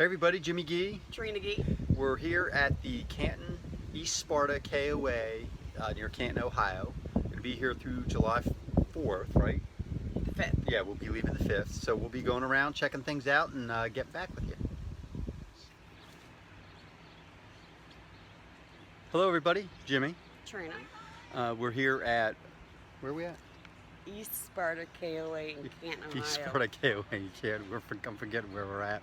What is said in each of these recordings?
Hey everybody, Jimmy Gee. Trina Gee. We're here at the Canton, East Sparta KOA near Canton, Ohio. We're going to be here through July 4th, right? The 5th. Yeah, we'll be leaving the 5th. So we'll be going around checking things out and getting back with you. Hello everybody, Jimmy. Trina. We're here at, where are we at? East Sparta KOA in Canton, Ohio. East Sparta KOA, I'm forgetting where we're at.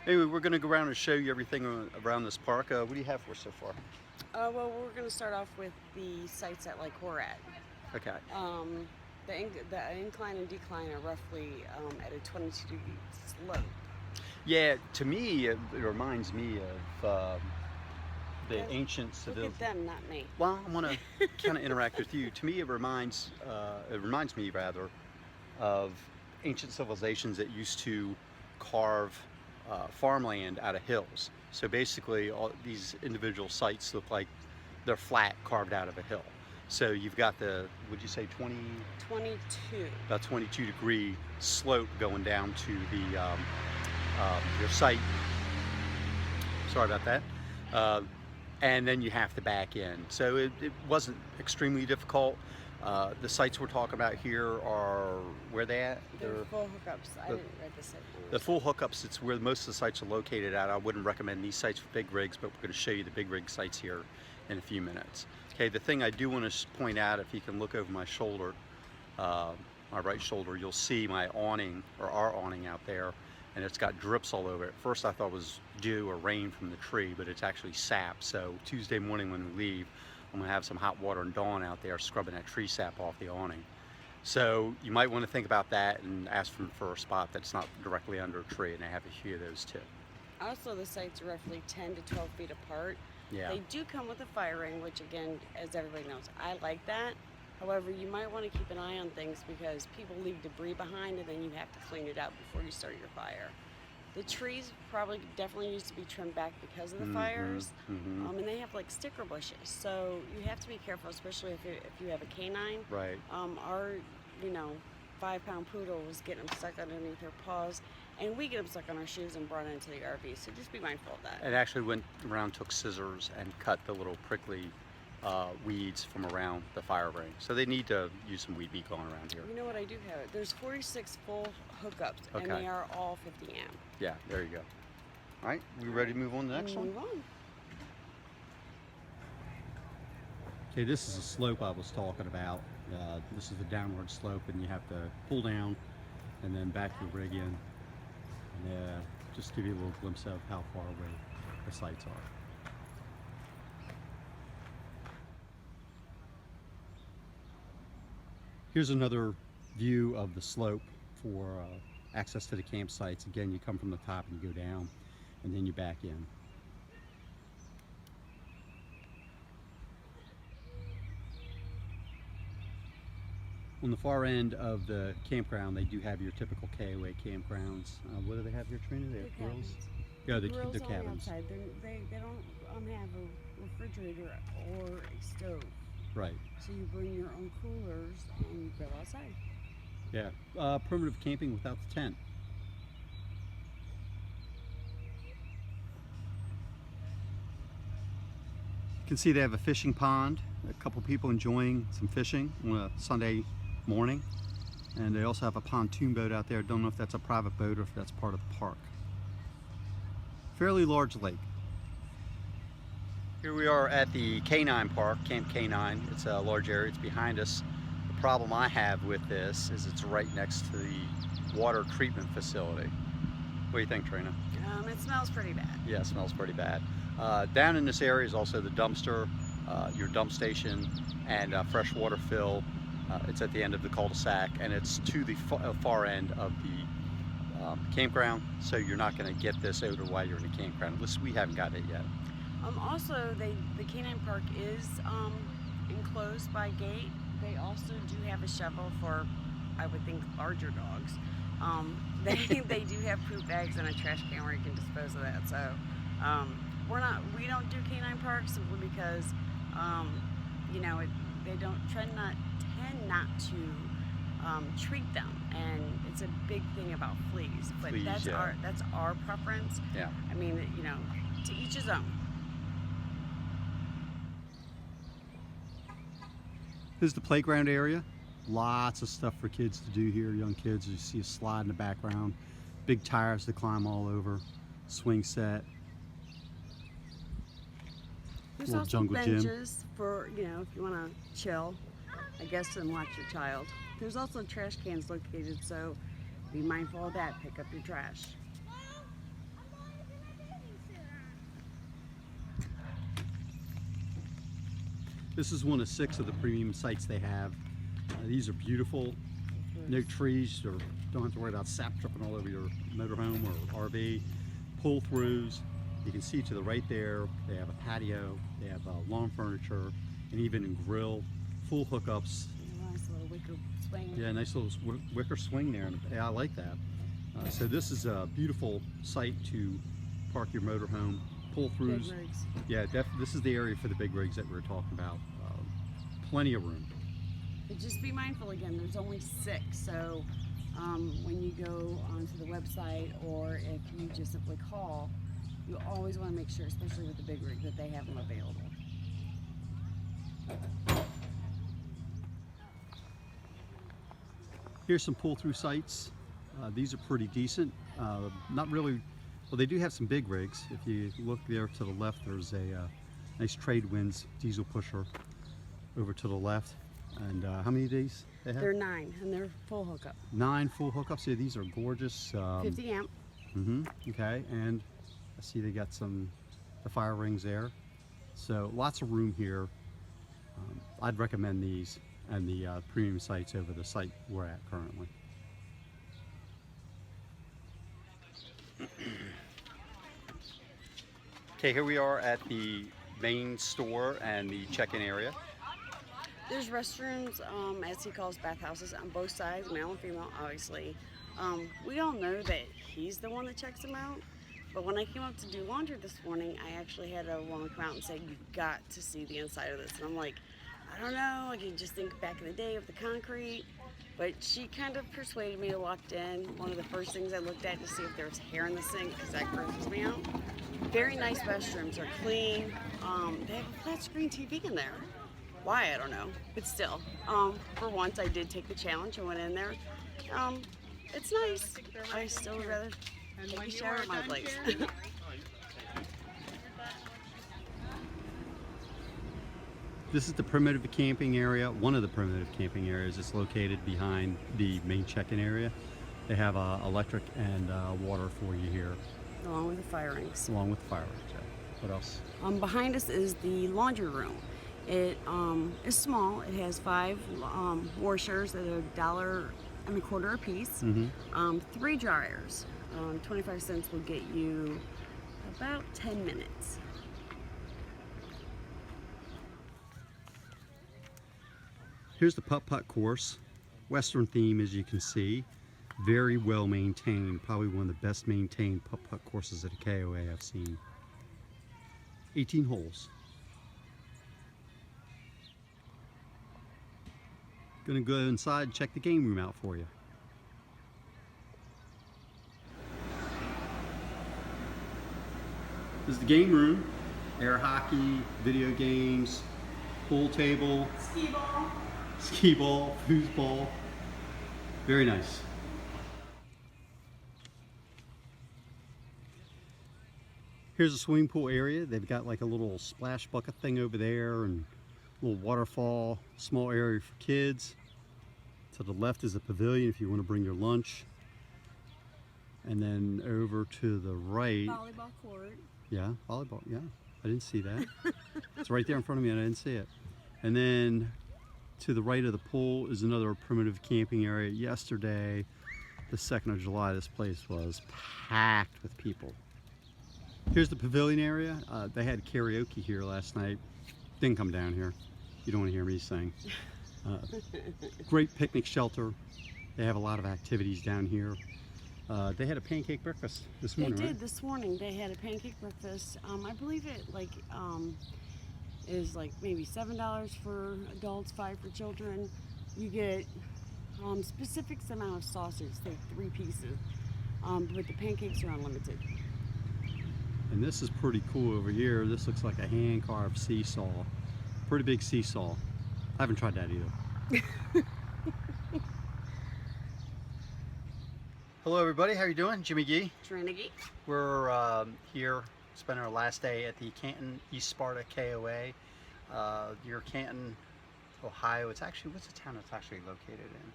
Anyway, we're going to go around and show you everything around this park. What do you have for us so far? Well, we're going to start off with the sites at KOA. Okay. The incline and decline are roughly at a 22-degree slope. Yeah, to me, it reminds me of the ancient civilians. Look at them, not me. Well, I want to kind of interact with you. To me, it reminds me rather of ancient civilizations that used to carve farmland out of hills. So basically, all these individual sites look like they're flat, carved out of a hill. So you've got the, would you say 22. About 22-degree slope going down to the your site. Sorry about that. And then you have to back in. So it wasn't extremely difficult. The sites we're talking about here are, where they at? They're full hookups. I didn't read the site. The full hookups, it's where most of the sites are located at. I wouldn't recommend these sites for big rigs, but we're going to show you the big rig sites here in a few minutes. Okay, the thing I do want to point out, if you can look over my shoulder, my right shoulder, you'll see my awning, or our awning out there, and it's got drips all over it. First I thought it was dew or rain from the tree, but it's actually sap. So Tuesday morning when we leave, I'm gonna have some hot water and Dawn out there scrubbing that tree sap off the awning. So you might want to think about that and ask for a spot that's not directly under a tree, and they have a few of those too. Also, the sites are roughly 10 to 12 feet apart. Yeah. They do come with a fire ring, which again, as everybody knows, I like that. However, you might want to keep an eye on things because people leave debris behind and then you have to clean it out before you start your fire. The trees probably definitely used to be trimmed back because of the fires, and they have like sticker bushes, so you have to be careful, especially if you have a canine. Right. Our 5-pound poodle was getting them stuck underneath her paws, and we get them stuck on our shoes and brought into the RV, so just be mindful of that. It actually went around, took scissors and cut the little prickly weeds from around the fire ring. So they need to use some weed beat going around here. You know what, I do have it. There's 46 full hookups, and they are all 50 amp. Yeah, there you go. All right, we ready to move on to the next one? Move on. Okay, this is the slope I was talking about. This is the downward slope, and you have to pull down and then back your rig in. And just give you a little glimpse of how far away the sites are. Here's another view of the slope for access to the campsites. Again, you come from the top and you go down, and then you back in. On the far end of the campground, they do have your typical KOA campgrounds. What do they have here, Trina? They have grills? Yeah, the cabins. Outside. They don't have a refrigerator or a stove. Right. So you bring your own coolers and you grill outside. Yeah, primitive camping without the tent. You can see they have a fishing pond, a couple people enjoying some fishing on a Sunday morning. And they also have a pontoon boat out there. Don't know if that's a private boat or if that's part of the park. Fairly large lake. Here we are at the Canine Park, Camp Canine. It's a large area, it's behind us. The problem I have with this is it's right next to the water treatment facility. What do you think, Trina? It smells pretty bad. Yeah, it smells pretty bad. Down in this area is also the dumpster, your dump station, and freshwater fill. It's at the end of the cul-de-sac, and it's to the far end of the campground, so you're not going to get this odor while you're in the campground. At least we haven't got it yet. Also, the Canine Park is enclosed by gate. They also do have a shovel for, I would think, larger dogs. They do have poop bags and a trash can where you can dispose of that. So we don't do Canine Parks simply because they tend not to treat them, and it's a big thing about fleas. But Fleas, that's yeah. our preference. Yeah. I mean, you know, to each his own. This is the playground area. Lots of stuff for kids to do here, young kids. You see a slide in the background, big tires to climb all over, swing set. There's Little also jungle gym. benches for, you know, if you want to chill, I guess, and watch your child. There's also trash cans located, so be mindful of that. Pick up your trash. This is one of 6 of the premium sites they have. These are beautiful. No trees, or don't have to worry about sap dripping all over your motorhome or RV. Pull throughs. You can see to the right there, they have a patio, they have lawn furniture, and even a grill, full hookups. Nice little wicker swing. Yeah, nice little wicker swing there. Yeah, I like that. So this is a beautiful site to park your motorhome, pull throughs. Big rigs. Yeah, this is the area for the big rigs that we were talking about. Plenty of room. But just be mindful again, there's only 6, so when you go onto the website or if you just simply call, you always want to make sure, especially with the big rig, that they have them available. Here's some pull-through sites. These are pretty decent. Not really, well, they do have some big rigs. If you look there to the left, there's a nice trade winds diesel pusher over to the left. And how many of these they have? They're 9 and they're full hookup. 9 full hookups. Yeah, these are gorgeous. 50 amp. Okay, and I see they got the fire rings there. So lots of room here. I'd recommend these and the premium sites over the site we're at currently. Okay, here we are at the main store and the check-in area. There's restrooms, as he calls bathhouses, on both sides, male and female, obviously. We all know that he's the one that checks them out, but when I came up to do laundry this morning, I actually had a woman come out and say, "You've got to see the inside of this." And I'm like, I don't know, I could just think back in the day of the concrete, but she kind of persuaded me to walk in. One of the first things I looked at to see if there was hair in the sink, because that grosses me out. Very nice restrooms, they're clean. They have a flat screen TV in there. Why, I don't know, but still, for once I did take the challenge. I went in there. It's nice. I still would rather take a shower at my place. This is the primitive camping area, one of the primitive camping areas. It's located behind the main check-in area. They have electric and water for you here. Along with the fire rings. Along with the fire rings. What else? Behind us is the laundry room. It is small. It has 5 washers that are $1.25 a piece. 3 dryers. 25 cents will get you about 10 minutes. Here's the putt-putt course. Western theme, as you can see. Very well maintained. Probably one of the best maintained putt-putt courses at a KOA I've seen. 18 holes. Gonna go inside and check the game room out for you. This is the game room. Air hockey, video games, pool table, skee ball, foosball. Very nice. Here's a swimming pool area. They've got like a little splash bucket thing over there and a little waterfall, small area for kids. To the left is a pavilion if you want to bring your lunch. And then over to the right. Volleyball court. Yeah, volleyball, yeah. I didn't see that. It's right there in front of me and I didn't see it. And then to the right of the pool is another primitive camping area. Yesterday, the 2nd of July, this place was packed with people. Here's the pavilion area. They had karaoke here last night. Didn't come down here. You don't want to hear me sing. Great picnic shelter. They have a lot of activities down here. They had a pancake breakfast this morning, They did right? this morning. They had a pancake breakfast. I believe it is like maybe $7 for adults, $5 for children. You get Specific amount of sausage, say 3 pieces. But the pancakes are unlimited. And this is pretty cool over here. This looks like a hand-carved seesaw. Pretty big seesaw. I haven't tried that either. Hello everybody, how you doing? Jimmy Gee. Trinity. We're here spending our last day at the Canton, East Sparta KOA near Canton, Ohio. It's actually, what's the town it's actually located in?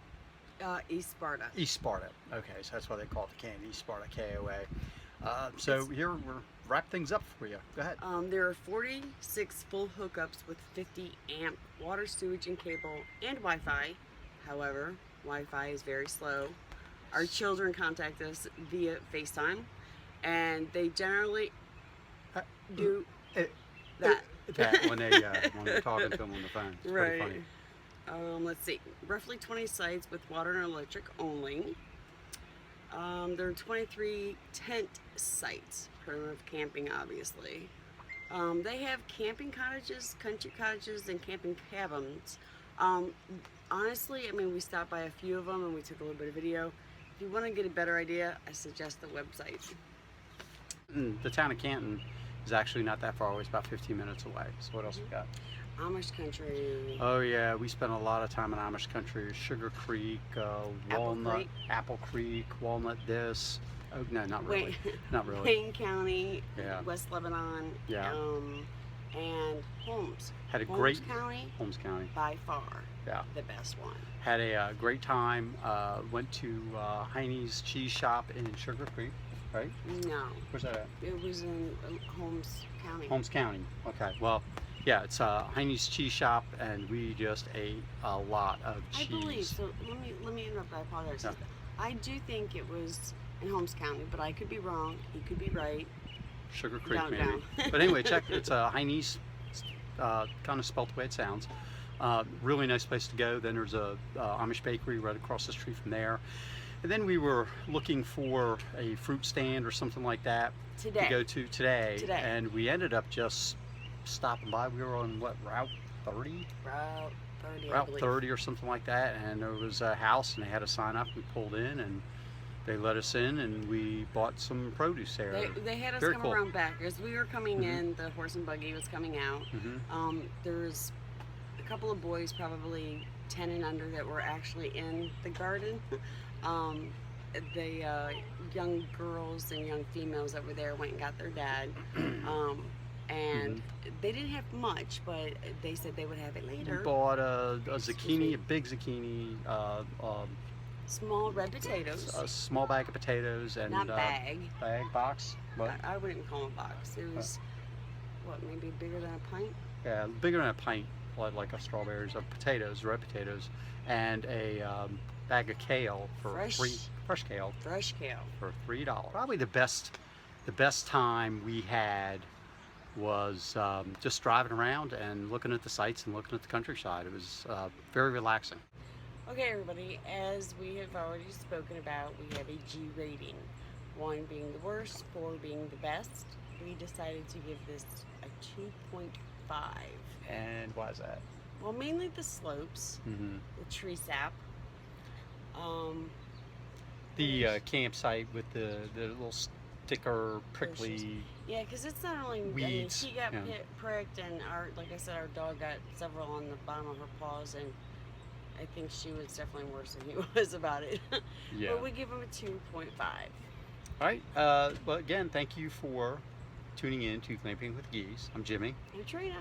East Sparta. East Sparta. Okay, so that's why they call it the Canton, East Sparta KOA. So here we're wrap things up for you. Go ahead. There are 46 full hookups with 50 amp water, sewage, and cable, and Wi-Fi. However, Wi-Fi is very slow. Our children contact us via FaceTime, and they generally do that. That when they're talking to them on the phone. It's right. pretty funny. Let's see. Roughly 20 sites with water and electric only. There are 23 tent sites, primitive camping, obviously. They have camping cottages, country cottages, and camping cabins. Honestly, I mean, we stopped by a few of them and we took a little bit of video. If you want to get a better idea, I suggest the website. The town of Canton is actually not that far away. It's about 15 minutes away. So what else we got? Amish country. Oh yeah, we spent a lot of time in Amish country. Sugar Creek, Walnut, Apple Creek, Walnut this. Oh no, not really. Not really. Wayne County, Yeah. West Lebanon, Yeah. and Holmes. Had a Holmes great County, Holmes County. by far, Yeah. the best one. Had a great time. Went to Heine's Cheese Shop in Sugar Creek, right? No, Where's that at? it was in Holmes County. Holmes County. Okay. Well, yeah, it's Heine's Cheese Shop, and we just ate a lot of cheese. I believe so. Let me interrupt. I apologize. Yeah. I do think it was in Holmes County, but I could be wrong. He could be right. Sugar Creek, Don't maybe. know. But anyway, check. It's Heine's, kind of spelt the way it sounds. Really nice place to go. Then there's a Amish bakery right across the street from there. And then we were looking for a fruit stand or something like that Today. to go to today. Today. And we ended up just stopping by. We were on what, Route 30? Route 30. I Route believe. 30 or something like that. And there was a house and they had a sign up. We pulled in and they let us in and we bought some produce there. They had us Very come cool. around back as we were coming Mhm. in. The horse and buggy was coming out. There's a couple of boys, probably 10 and under, that were actually in the garden. The young girls and young females that were there went and got their dad. And they didn't have much, but they said they would have it We later. bought a Excuse zucchini, me. a big zucchini, Small red potatoes. a small bag of potatoes, and Not bag. box. What? I wouldn't even call them a box. It was, what, maybe bigger than a pint? Yeah, bigger than a pint, like a strawberries, of potatoes, red potatoes, and a bag of kale for Fresh. fresh kale Fresh kale. for $3. Probably the best time we had was just driving around and looking at the sights and looking at the countryside. It was very relaxing. Okay, everybody, as we have already spoken about, we have a G rating. 1 being the worst, 4 being the best. We decided to give this a 2.5. And why is that? Well, mainly the slopes, Mm-hmm. the tree sap. The campsite with the little sticker prickly. Yeah, because it's not only Weeds, I mean, she got yeah. pricked, and like I said, our dog got several on the bottom of her paws, and I think she was definitely worse than he was about it. Yeah. But we give him a 2.5. All right. Well, again, thank you for tuning in to Glamping with Geese. I'm Jimmy. And Trina.